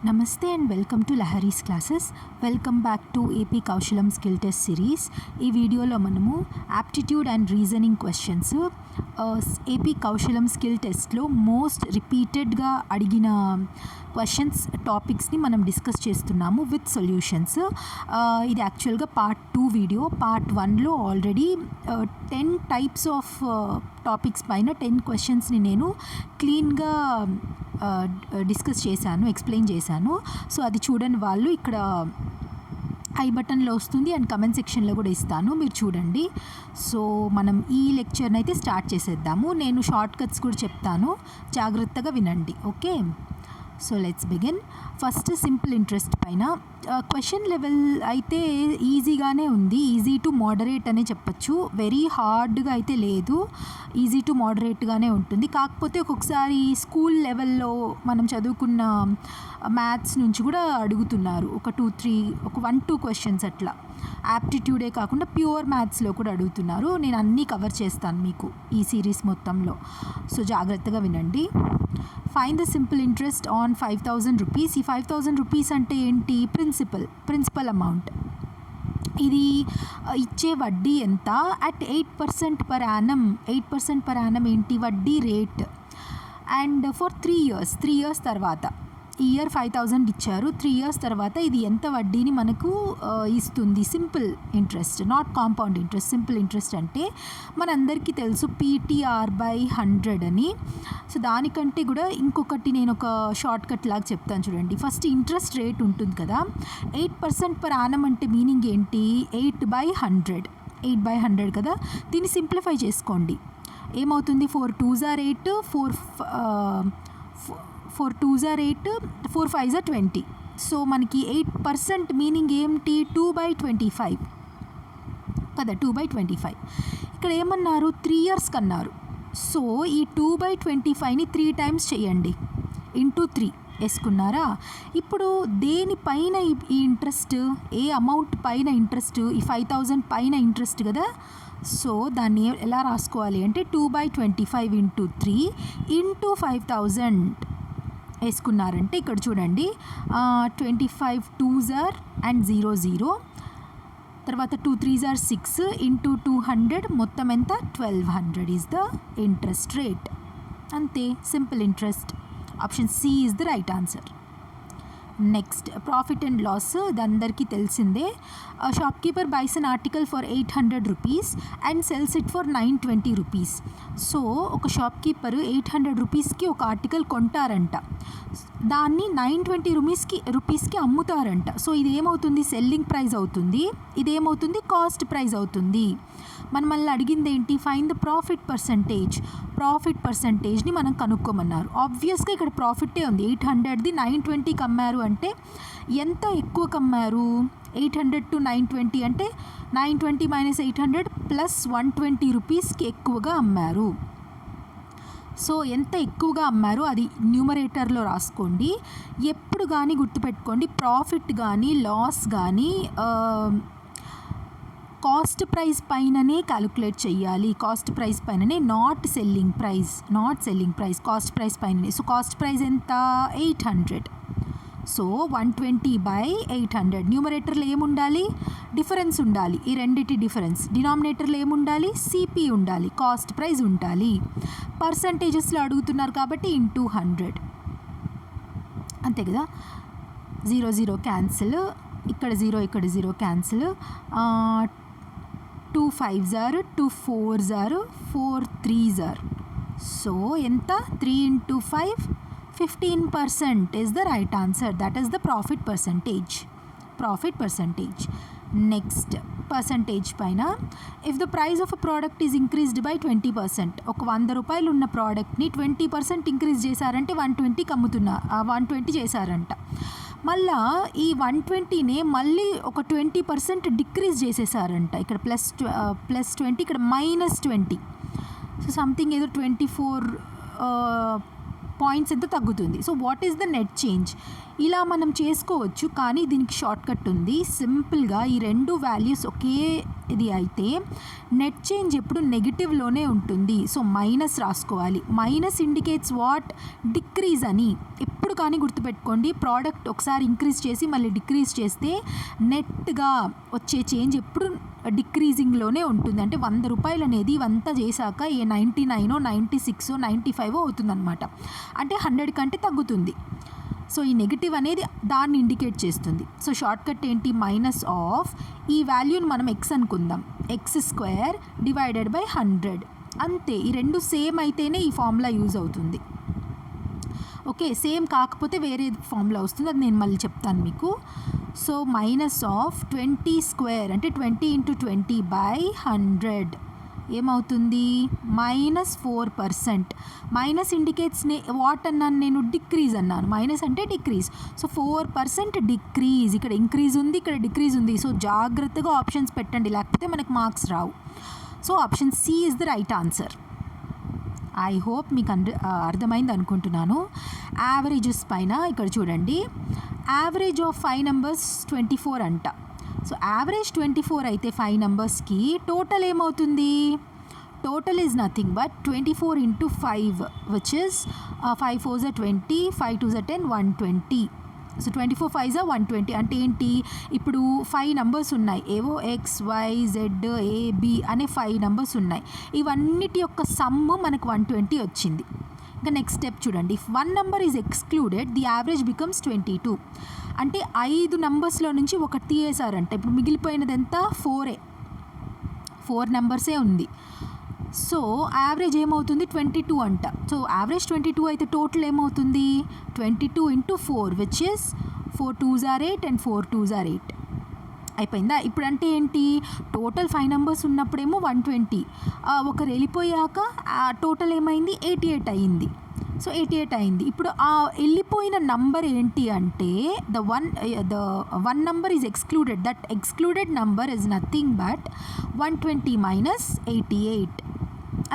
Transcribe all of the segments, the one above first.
Namaste and welcome to Lahari's classes. Welcome back to AP Kaushalam skill test series. ఈ వీడియోలో మనము aptitude and reasoning questions AP Kaushalam skill testలో most రిపీటెడ్గా అడిగిన questions టాపిక్స్ని మనం discuss చేస్తున్నాము విత్ సొల్యూషన్స్. ఇది యాక్చువల్గా పార్ట్ 2 వీడియో. పార్ట్ 1లో ఆల్రెడీ 10 టైప్స్ ఆఫ్ టాపిక్స్ పైన 10 క్వశ్చన్స్ని నేను క్లీన్గా డిస్కస్ చేశాను, ఎక్స్ప్లెయిన్ చేశాను. సో అది చూడని వాళ్ళు ఇక్కడ ఐ బటన్లో వస్తుంది అండ్ కమెంట్ సెక్షన్లో కూడా ఇస్తాను, మీరు చూడండి. సో మనం ఈ లెక్చర్ని అయితే స్టార్ట్ చేసేద్దాము. నేను షార్ట్ కట్స్ కూడా చెప్తాను, జాగ్రత్తగా వినండి. Okay, so let's begin. First simple interest పైన క్వశ్చన్ లెవెల్ అయితే ఈజీగానే ఉంది. ఈజీ టు మోడరేట్ అనే చెప్పచ్చు, వెరీ హార్డ్గా అయితే లేదు, ఈజీ టు మోడరేట్గానే ఉంటుంది. కాకపోతే ఒక్కొక్కసారి స్కూల్ లెవెల్లో మనం చదువుకున్న మ్యాథ్స్ నుంచి కూడా అడుగుతున్నారు, ఒక 1-2 క్వశ్చన్స్ అట్లా. యాప్టిట్యూడే కాకుండా ప్యూర్ మ్యాథ్స్లో కూడా అడుగుతున్నారు. నేను అన్నీ కవర్ చేస్తాను మీకు ఈ సిరీస్ మొత్తంలో, సో జాగ్రత్తగా వినండి. Find the simple interest on 5,000 rupees. ఈ 5,000 రూపీస్ అంటే ఏంటి? Principal amount. ఇది ఇచ్చే వడ్డీ ఎంత? At 8% per annum. 8% per annum ఏంటి? వడ్డీ రేట్. అండ్ ఫర్ 3 ఇయర్స్ తర్వాత, ఈ ఇయర్ 5,000 ఇచ్చారు, 3 ఇయర్స్ తర్వాత ఇది ఎంత వడ్డీని మనకు ఇస్తుంది? Simple interest, not compound interest. Simple interest అంటే మనందరికీ తెలుసు PTR/100 అని. సో దానికంటే కూడా ఇంకొకటి నేను ఒక షార్ట్ కట్ లాగా చెప్తాను చూడండి. ఫస్ట్ ఇంట్రెస్ట్ రేట్ ఉంటుంది కదా, 8% పర్ యానం అంటే మీనింగ్ ఏంటి? 8/100 కదా. దీన్ని సింప్లిఫై చేసుకోండి, ఏమవుతుంది? 4 2s are 8, 4 2s are 8, 4 5s are 20. So మనకి 8% మీనింగ్ ఏంటి? 2/25 కదా, 2/25. ఇక్కడ ఏమన్నారు? 3 years కన్నారు. సో ఈ 2/25ని 3 times చేయండి, ఇంటూ 3 వేసుకున్నారా? ఇప్పుడు దేనిపైన ఈ ఇంట్రెస్ట్, ఏ అమౌంట్ పైన ఇంట్రెస్ట్? ఈ 5,000 పైన ఇంట్రెస్ట్ కదా. సో దాన్ని ఎలా రాసుకోవాలి అంటే 2/25 ఇంటూ 3 ఇంటూ 5,000 వేసుకున్నారంటే ఇక్కడ చూడండి, 25 2s are and 0 0, తర్వాత 2 3s are 6 ఇంటూ 200, మొత్తం ఎంత? 1,200 ఈజ్ ద ఇంట్రెస్ట్ రేట్. అంతే, simple interest. Option C is the right answer. Next profit and loss, ఇది అందరికీ తెలిసిందే. Shopkeeper buys an article for 800 rupees and sells it for 920 rupees. So ఒక shopkeeper 800 రూపీస్కి ఒక article కొంటారంట, దాన్ని 920 రూపీస్కి అమ్ముతారంట. సో ఇది ఏమవుతుంది? సెల్లింగ్ ప్రైస్ అవుతుంది. ఇదేమవుతుంది? కాస్ట్ ప్రైస్ అవుతుంది. మళ్ళీ అడిగింది ఏంటి? ఫైండ్ ద ప్రాఫిట్ పర్సంటేజ్ని మనం కనుక్కోమన్నారు. ఆబ్వియస్గా ఇక్కడ ప్రాఫిటే ఉంది. 800ది 920కి అమ్మారు అంటే ఎంత ఎక్కువ కమ్మారు? 800 to 920 అంటే 920 - 800 ప్లస్ 120 రూపీస్కి ఎక్కువగా అమ్మారు. సో ఎంత ఎక్కువగా అమ్మారు అది న్యూమరేటర్లో రాసుకోండి. ఎప్పుడు కానీ గుర్తుపెట్టుకోండి, ప్రాఫిట్ కానీ లాస్ కానీ కాస్ట్ ప్రైస్ పైననే క్యాలిక్యులేట్ చేయాలి. కాస్ట్ ప్రైస్ పైననే, not selling price, cost price పైననే. సో కాస్ట్ ప్రైస్ ఎంత? 800. సో 120/800. న్యూమరేటర్లో ఏముండాలి? డిఫరెన్స్ ఉండాలి, ఈ రెండిటి డిఫరెన్స్. డినామినేటర్లో ఏముండాలి? సిపి ఉండాలి, కాస్ట్ ప్రైస్ ఉండాలి. పర్సంటేజెస్లో అడుగుతున్నారు కాబట్టి ఇంటూ 100, అంతే కదా. 0 0 క్యాన్సిల్, ఇక్కడ 0 ఇక్కడ 0 cancel. 2 5s are, 2 4s are, 4 3s are. So ఎంత? 3 into 5, 15% is the right answer. That is the profit percentage. Next percentage పైన, if the price of a product is increased by 20%, ఒక 100 రూపాయలు ఉన్న ప్రోడక్ట్ని 20% ఇంక్రీజ్ చేశారంటే 120కి అమ్ముతున్నా, 120 చేశారంట. మళ్ళా ఈ 120నే మళ్ళీ ఒక 20% డిక్రీజ్ చేసేసారంట. ఇక్కడ ప్లస్ 20, ఇక్కడ -20. సో సంథింగ్ ఏదో 24 పాయింట్స్ ఎంత తగ్గుతుంది. So what is the net change? ఇలా మనం చేసుకోవచ్చు, కానీ దీనికి షార్ట్ కట్ ఉంది. సింపుల్గా ఈ రెండు వాల్యూస్ ఒకే ఇది అయితే నెట్ చేంజ్ ఎప్పుడు నెగిటివ్లోనే ఉంటుంది. సో మైనస్ రాసుకోవాలి. Minus indicates what? డిక్రీజ్ అని. ఎప్పుడు కానీ గుర్తుపెట్టుకోండి, ప్రోడక్ట్ ఒకసారి ఇంక్రీజ్ చేసి మళ్ళీ డిక్రీజ్ చేస్తే నెట్గా వచ్చే చేంజ్ ఎప్పుడు డిక్రీజింగ్లోనే ఉంటుంది. అంటే 100 రూపాయలు అనేది ఇవంతా చేశాక ఏ 99, 96, 95 అవుతుందన్నమాట. అంటే 100 కంటే తగ్గుతుంది. సో ఈ నెగిటివ్ అనేది దాన్ని ఇండికేట్ చేస్తుంది. సో షార్ట్ కట్ ఏంటి? మైనస్ ఆఫ్ ఈ వాల్యూని మనం ఎక్స్ అనుకుందాం, x² డివైడెడ్ బై 100. అంతే. ఈ రెండు సేమ్ అయితేనే ఈ ఫార్ములా యూజ్ అవుతుంది. ఓకే, సేమ్ కాకపోతే వేరే ఫార్ములా వస్తుంది, అది నేను మళ్ళీ చెప్తాను మీకు. సో మైనస్ ఆఫ్ 20² అంటే 20 × 20 బై 100 ఏమవుతుంది? -4%. మైనస్ ఇండికేట్స్ వాట్ అన్నాను నేను? డిక్రీజ్ అన్నాను. మైనస్ అంటే డిక్రీజ్. So 4% decrease. ఇక్కడ ఇంక్రీజ్ ఉంది, ఇక్కడ డిక్రీజ్ ఉంది. సో జాగ్రత్తగా ఆప్షన్స్ పెట్టండి, లేకపోతే మనకు మార్క్స్ రావు. So option C is the right answer. I hope మీకు అర్థమైంది అనుకుంటున్నాను. యావరేజెస్ పైన ఇక్కడ చూడండి, యావరేజ్ ఆఫ్ 5 numbers 24 అంట. సో యావరేజ్ 24 అయితే 5 numbersకి టోటల్ ఏమవుతుంది? Total is nothing but 24 × 5 which is 5 4s are 20, 5 2s are 10, 120. So 24 5s are 120. అంటే ఏంటి? ఇప్పుడు 5 numbers ఉన్నాయి, ఏవో XYZ AB అనే 5 numbers ఉన్నాయి. ఇవన్నిటి యొక్క సమ్ మనకు 120 వచ్చింది. ఇంకా నెక్స్ట్ స్టెప్ చూడండి, if 1 number is excluded the average becomes 22. అంటే 5 numbers నుంచి ఒకటి తీయేసారంట. ఇప్పుడు మిగిలిపోయినది ఎంత? 4 numbers ఉంది. సో యావరేజ్ ఏమవుతుంది? 22 అంట. సో యావరేజ్ 22 అయితే టోటల్ ఏమవుతుంది? 22 × 4 which is 4 2s are 8 and 4 2s are 8. అయిపోయిందా? ఇప్పుడు అంటే ఏంటి? టోటల్ 5 numbers ఉన్నప్పుడేమో 120, ఒకరు వెళ్ళిపోయాక టోటల్ ఏమైంది? 88 అయ్యింది. సో 88 అయింది. ఇప్పుడు ఆ వెళ్ళిపోయిన నంబర్ ఏంటి అంటే the one number is excluded. That excluded number is nothing but 120 - 88.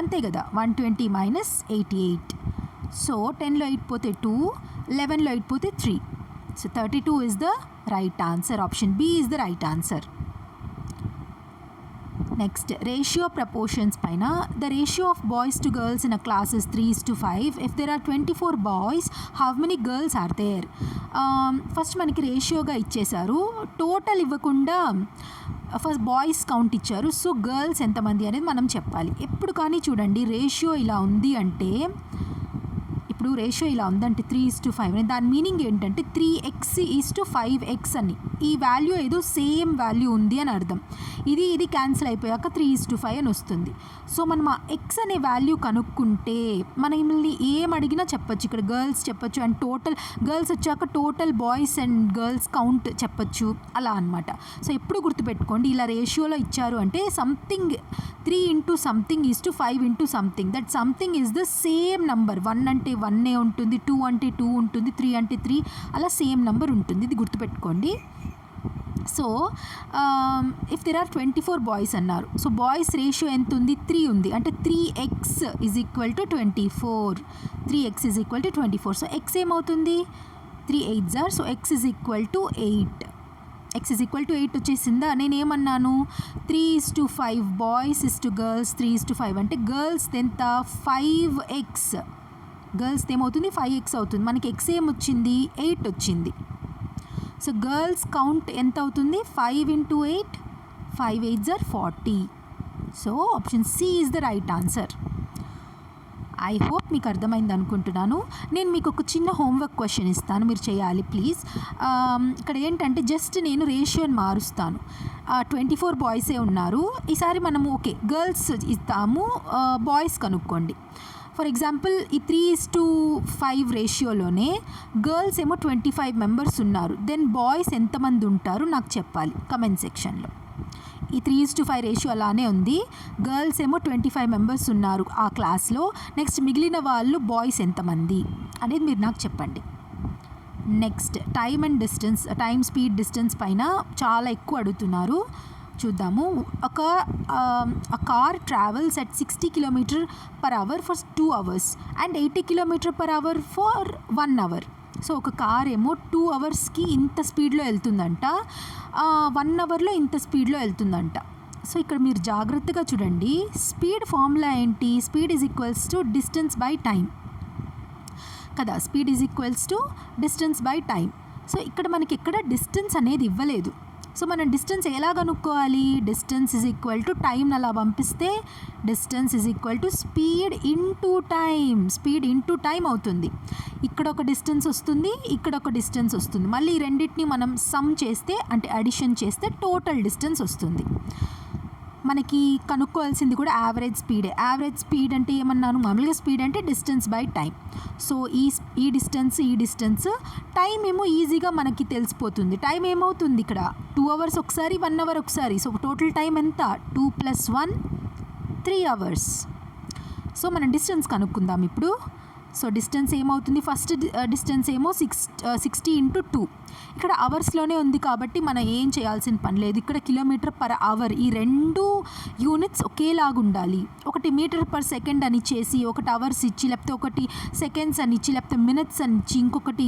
అంతే కదా, 120 - 88. సో 10లో 8 పోతే 2, 11లో 8 పోతే 3. So 32 is the right answer. Option B is the right answer. Next ratio proportions పైన, the ratio of boys to girls in a class is 3:5. If there are 24 boys, how many girls are there? First మనకి రేషియోగా ఇచ్చేశారు, total ఇవ్వకుండా first boys count ఇచ్చారు. So girls ఎంతమంది అనేది మనం చెప్పాలి. ఎప్పుడు కానీ చూడండి, రేషియో ఇలా ఉంది అంటే, ఇప్పుడు రేషియో ఇలా ఉందంటే 3:5 అని, దాని మీనింగ్ ఏంటంటే 3x:5x అని. ఈ వాల్యూ ఏదో సేమ్ వాల్యూ ఉంది అని అర్థం. ఇది క్యాన్సిల్ అయిపోయాక 3:5 అని వస్తుంది. సో మనం ఆ ఎక్స్ అనే వాల్యూ కనుక్కుంటే మనల్ని ఏం అడిగినా చెప్పచ్చు. ఇక్కడ గర్ల్స్ చెప్పచ్చు, అండ్ టోటల్ గర్ల్స్ వచ్చాక total boys and girls count చెప్పచ్చు, అలా అనమాట. సో ఎప్పుడు గుర్తుపెట్టుకోండి, ఇలా రేషియోలో ఇచ్చారు అంటే something 3 × something is to 5 × something. That something is the same number. 1 అంటే 1 ఉంటుంది, 2 అంటే 2 ఉంటుంది, 3 అంటే 3, అలా సేమ్ నెంబర్ ఉంటుంది. ఇది గుర్తుపెట్టుకోండి. So if there are 24 boys అన్నారు, సో బాయ్స్ రేషియో ఎంత ఉంది? 3 ఉంది. అంటే 3x = 24. 3x = 24. సో x ఏమవుతుంది? 3 8s are, so x = 8. x = 8 వచ్చేసిందా? నేనేమన్నాను? 3:5 బాయ్స్ గర్ల్స్ 3:5 అంటే గర్ల్స్ ఎంత? 5x. గర్ల్స్ ఏమవుతుంది? 5x అవుతుంది. మనకి x ఏమొచ్చింది? 8 వచ్చింది. సో గర్ల్స్ కౌంట్ ఎంత అవుతుంది? 5 × 8, 5 8s are 40. So option C is the right answer. I hope మీకు అర్థమైంది అనుకుంటున్నాను. నేను మీకు ఒక చిన్న హోంవర్క్ క్వశ్చన్ ఇస్తాను, మీరు చేయాలి ప్లీజ్. ఇక్కడ ఏంటంటే జస్ట్ నేను రేషియోని మారుస్తాను. 24 బాయ్సే ఉన్నారు. ఈసారి మనము ఓకే గర్ల్స్ ఇస్తాము, బాయ్స్ కనుక్కోండి. ఫర్ ఎగ్జాంపుల్ ఈ 3:5 రేషియోలోనే గర్ల్స్ ఏమో 25 members ఉన్నారు. దెన్ బాయ్స్ ఎంతమంది ఉంటారు నాకు చెప్పాలి కమెంట్ సెక్షన్లో. ఈ 3:5 రేషియో అలానే ఉంది. గర్ల్స్ ఏమో 25 members ఉన్నారు ఆ క్లాస్లో. నెక్స్ట్ మిగిలిన వాళ్ళు బాయ్స్ ఎంతమంది అనేది మీరు నాకు చెప్పండి. Next time and distance, time speed distance పైన చాలా ఎక్కువ అడుగుతున్నారు. చూద్దాము. Car travels at 60 km/h for 2 hours and 80 km/h for 1 hour. So ఒక కార్ ఏమో 2 hours ఇంత స్పీడ్లో వెళ్తుందంట, 1 hourలో ఇంత స్పీడ్లో వెళ్తుందంట. సో ఇక్కడ మీరు జాగ్రత్తగా చూడండి. స్పీడ్ ఫార్ములా ఏంటి? Speed is equals to distance by time కదా. Speed is equals to distance by time. So ఇక్కడ మనకి ఎక్కడ డిస్టెన్స్ అనేది ఇవ్వలేదు. సో మనం డిస్టెన్స్ ఎలా కనుక్కోవాలి? Distance is equal to time అలా పంపిస్తే distance is equal to speed into time. Speed into time అవుతుంది. ఇక్కడ ఒక డిస్టెన్స్ వస్తుంది, ఇక్కడ ఒక డిస్టెన్స్ వస్తుంది. మళ్ళీ ఈ రెండింటిని మనం సమ్ చేస్తే అంటే అడిషన్ చేస్తే టోటల్ డిస్టెన్స్ వస్తుంది. మనకి కనుక్కోవాల్సింది కూడా యావరేజ్ స్పీడే. యావరేజ్ స్పీడ్ అంటే ఏమన్నాను? మామూలుగా స్పీడ్ అంటే డిస్టెన్స్ బై టైం. సో ఈ డిస్టెన్స్ టైం ఏమో ఈజీగా మనకి తెలిసిపోతుంది. టైం ఏమవుతుంది ఇక్కడ? 2 hours ఒకసారి, 1 hour ఒకసారి. సో టోటల్ టైం ఎంత? 2 + 1 3 hours. సో మనం డిస్టెన్స్ కనుక్కుందాం ఇప్పుడు. సో డిస్టెన్స్ ఏమవుతుంది? ఫస్ట్ డిస్టెన్స్ ఏమో 60 × 2. ఇక్కడ అవర్స్లోనే ఉంది కాబట్టి మనం ఏం చేయాల్సిన పని లేదు. ఇక్కడ km/h ఈ 2 యూనిట్స్ ఒకేలాగా ఉండాలి. ఒకటి m/s అని ఇచ్చేసి, ఒకటి అవర్స్ ఇచ్చి, లేకపోతే ఒకటి సెకండ్స్ అని ఇచ్చి, లేకపోతే మినిట్స్ అని ఇచ్చి,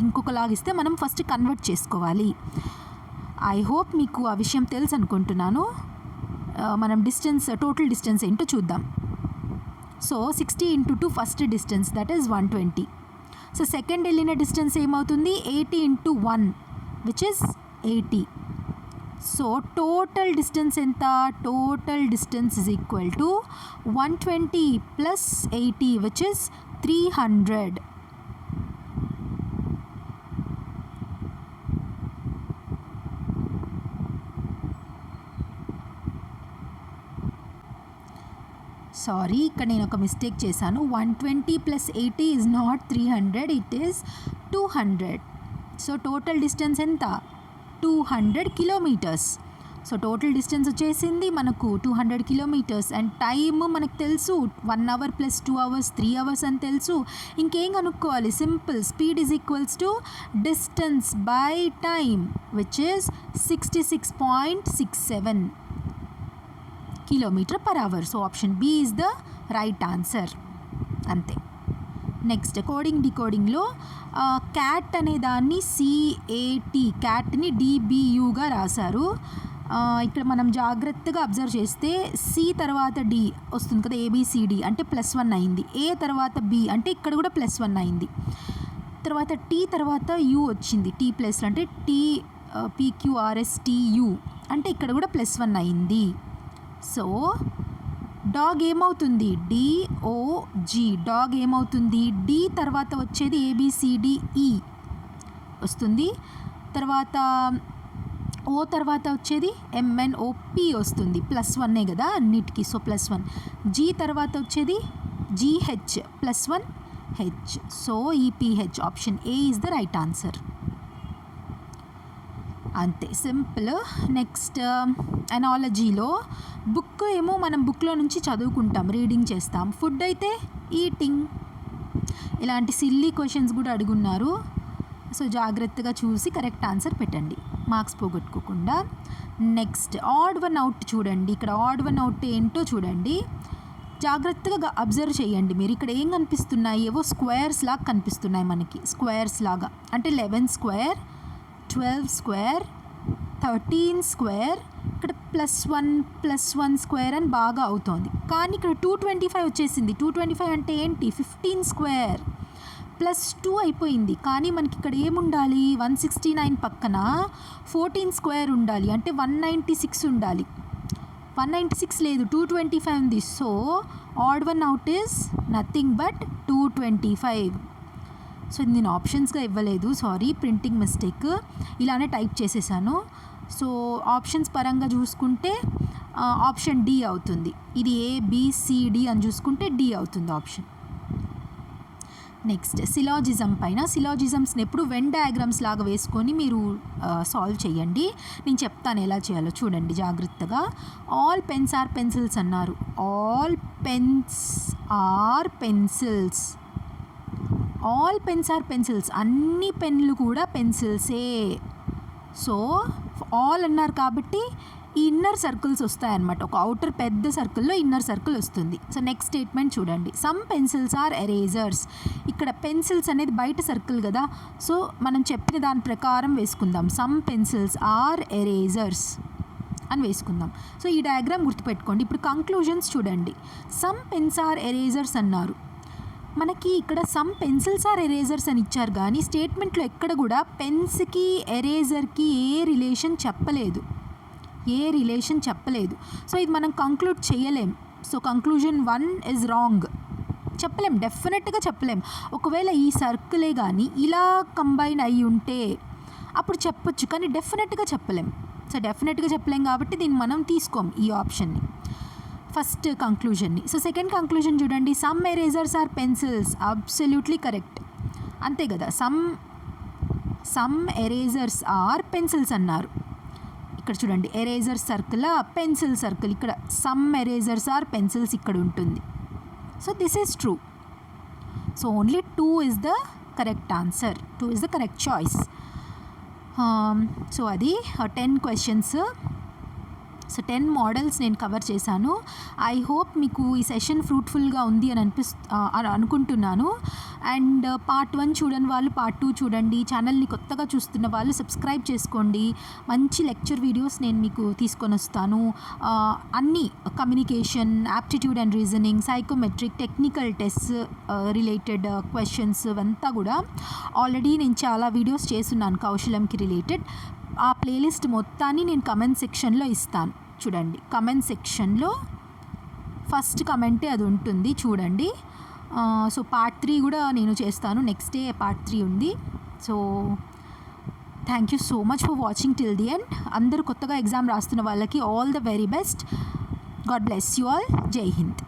ఇంకొకలాగా ఇస్తే మనం ఫస్ట్ కన్వర్ట్ చేసుకోవాలి. ఐ హోప్ మీకు ఆ విషయం తెలుసు అనుకుంటున్నాను. మనం టోటల్ డిస్టెన్స్ ఏంటో చూద్దాం. So 60 × 2 first distance, that is 120. So second వెళ్ళిన డిస్టెన్స్ ఏమవుతుంది? 80 × 1 which is 80. So total distance ఎంత? Total distance is equal to 120 + 80 which is 300. Sorry, ఇక్కడ నేను ఒక మిస్టేక్ చేశాను. 120 + 80 is not 300, it is 200. So total distance ఎంత? 200 kilometers. సో టోటల్ డిస్టెన్స్ వచ్చేసింది మనకు 200 kilometers. అండ్ టైమ్ మనకు తెలుసు 1 hour + 2 hours 3 hours అని తెలుసు. ఇంకేం కనుక్కోవాలి? Simple. Speed is equals to distance by time which is 66.67 km/h. So option B is the right answer. అంతే. నెక్స్ట్ కోడింగ్లో క్యాట్ అనే దాన్ని CAT, క్యాట్ని DBUగా రాశారు. ఇక్కడ మనం జాగ్రత్తగా అబ్జర్వ్ చేస్తే C తర్వాత D వస్తుంది కదా, ABCD అంటే +1 అయింది. A తర్వాత B అంటే ఇక్కడ కూడా +1 అయింది. తర్వాత T తర్వాత U వచ్చింది, T ప్లస్ అంటే TPQRSTU అంటే ఇక్కడ కూడా +1 అయింది. సో డాగ్ ఏమవుతుంది? DOG. డాగ్ ఏమవుతుంది? D తర్వాత వచ్చేది ABCDE వస్తుంది. తర్వాత O తర్వాత వచ్చేది MNOP వస్తుంది. +1 కదా అన్నిటికీ. సో +1. G తర్వాత వచ్చేది GH +1 H. So EPH. Option A is the right answer. అంతే, సింపుల్. నెక్స్ట్ ఎనాలజీలో బుక్ ఏమో మనం బుక్లో నుంచి చదువుకుంటాం, రీడింగ్ చేస్తాం. ఫుడ్ అయితే ఈటింగ్. ఇలాంటి సిల్లీ క్వశ్చన్స్ కూడా అడుగున్నారు. సో జాగ్రత్తగా చూసి కరెక్ట్ ఆన్సర్ పెట్టండి, మార్క్స్ పోగొట్టుకోకుండా. నెక్స్ట్ ఆడ్ వన్ అవుట్ చూడండి. ఇక్కడ ఆడ్ వన్ అవుట్ ఏంటో చూడండి, జాగ్రత్తగా అబ్జర్వ్ చేయండి మీరు. ఇక్కడ ఏం కనిపిస్తున్నాయి? ఏవో స్క్వేర్స్ లాగా కనిపిస్తున్నాయి మనకి. స్క్వేర్స్ లాగా అంటే 11 స్క్వేర్, 12 స్క్వేర్, 13 స్క్వేర్, ఇక్కడ +1 స్క్వేర్ అని బాగా అవుతోంది. కానీ ఇక్కడ 225 వచ్చేసింది. 225 అంటే ఏంటి? 15 స్క్వేర్ +2 అయిపోయింది. కానీ మనకి ఇక్కడ ఏముండాలి? 169 పక్కన 14 స్క్వేర్ ఉండాలి, అంటే 196 ఉండాలి. 196 లేదు, 225 ఉంది. So odd one out is nothing but 225. So నేను ఆప్షన్స్గా ఇవ్వలేదు, సారీ, ప్రింటింగ్ మిస్టేక్. ఇలానే టైప్ చేసేసాను. సో ఆప్షన్స్ పరంగా చూసుకుంటే ఆప్షన్ D అవుతుంది. ఇది ABCD అని చూసుకుంటే D అవుతుంది ఆప్షన్. నెక్స్ట్ సిలాజిజం పైన. సిలాజిజమ్స్ని ఎప్పుడు వెన్ డయాగ్రామ్స్ లాగా వేసుకొని మీరు సాల్వ్ చేయండి. నేను చెప్తాను ఎలా చేయాలో, చూడండి జాగ్రత్తగా. ఆల్ పెన్స్ ఆర్ పెన్సిల్స్ అన్నారు. All pens are pencils. All pens are pencils, అన్ని పెన్లు కూడా పెన్సిల్సే. సో ఆల్ అన్నారు కాబట్టి ఈ ఇన్నర్ సర్కిల్స్ వస్తాయన్నమాట. ఒక అవుటర్ పెద్ద సర్కిల్లో ఇన్నర్ సర్కిల్ వస్తుంది. సో నెక్స్ట్ స్టేట్మెంట్ చూడండి. Some pencils are erasers. ఇక్కడ పెన్సిల్స్ అనేది బయట సర్కిల్ కదా, సో మనం చెప్పిన దాని ప్రకారం వేసుకుందాం. సమ్ పెన్సిల్స్ ఆర్ ఎరేజర్స్ అని వేసుకుందాం. సో ఈ డయాగ్రామ్ గుర్తుపెట్టుకోండి. ఇప్పుడు కంక్లూజన్స్ చూడండి. సమ్ పెన్స్ ఆర్ ఎరేజర్స్ అన్నారు. మనకి ఇక్కడ సమ్ పెన్సిల్స్ ఆర్ ఎరేజర్స్ అని ఇచ్చారు, కానీ స్టేట్మెంట్లో ఎక్కడ కూడా పెన్స్కి ఎరేజర్కి ఏ రిలేషన్ చెప్పలేదు. సో ఇది మనం కంక్లూడ్ చేయలేం. So conclusion 1 is wrong. చెప్పలేం, డెఫినెట్గా చెప్పలేం. ఒకవేళ ఈ సర్కిలే కానీ ఇలా కంబైన్ అయ్యి ఉంటే అప్పుడు చెప్పొచ్చు, కానీ డెఫినెట్గా చెప్పలేం. సో డెఫినెట్గా చెప్పలేం కాబట్టి దీన్ని మనం తీసుకోం ఈ ఆప్షన్ని, ఫస్ట్ కంక్లూజన్ని. సో సెకండ్ కంక్లూజన్ చూడండి. Some erasers are pencils. Absolutely correct, అంతే కదా. సమ్ ఎరేజర్స్ ఆర్ పెన్సిల్స్ అన్నారు. ఇక్కడ చూడండి, ఎరేజర్ సర్కిల్, పెన్సిల్ సర్కిల్. ఇక్కడ సమ్ ఎరేజర్స్ ఆర్ పెన్సిల్స్ ఇక్కడ ఉంటుంది. So this is true. So only 2 is the correct answer. 2 is the correct choice. So అది 10 questions. So 10 models నేను కవర్ చేశాను. I hope మీకు ఈ సెషన్ ఫ్రూట్ఫుల్గా ఉంది అని అనుకుంటున్నాను. అండ్ పార్ట్ 1 చూడని వాళ్ళు పార్ట్ 2 చూడండి. ఛానల్ని కొత్తగా చూస్తున్న వాళ్ళు సబ్స్క్రైబ్ చేసుకోండి. మంచి లెక్చర్ వీడియోస్ నేను మీకు తీసుకొని వస్తాను. అన్నీ communication, aptitude and reasoning, psychometric, technical test related questions అంతా కూడా ఆల్రెడీ నేను చాలా వీడియోస్ చేస్తున్నాను కౌశలంకి రిలేటెడ్. ఆ ప్లేలిస్ట్ మొత్తాన్ని నేను కమెంట్ సెక్షన్లో ఇస్తాను. చూడండి, కమెంట్ సెక్షన్లో ఫస్ట్ కమెంటే అది ఉంటుంది, చూడండి. సో పార్ట్ 3 కూడా నేను చేస్తాను. నెక్స్ట్ డే పార్ట్ 3 ఉంది. So thank you so much for watching till the end. అందరూ కొత్తగా ఎగ్జామ్ రాస్తున్న వాళ్ళకి all the very best. God bless you all. జై హింద్.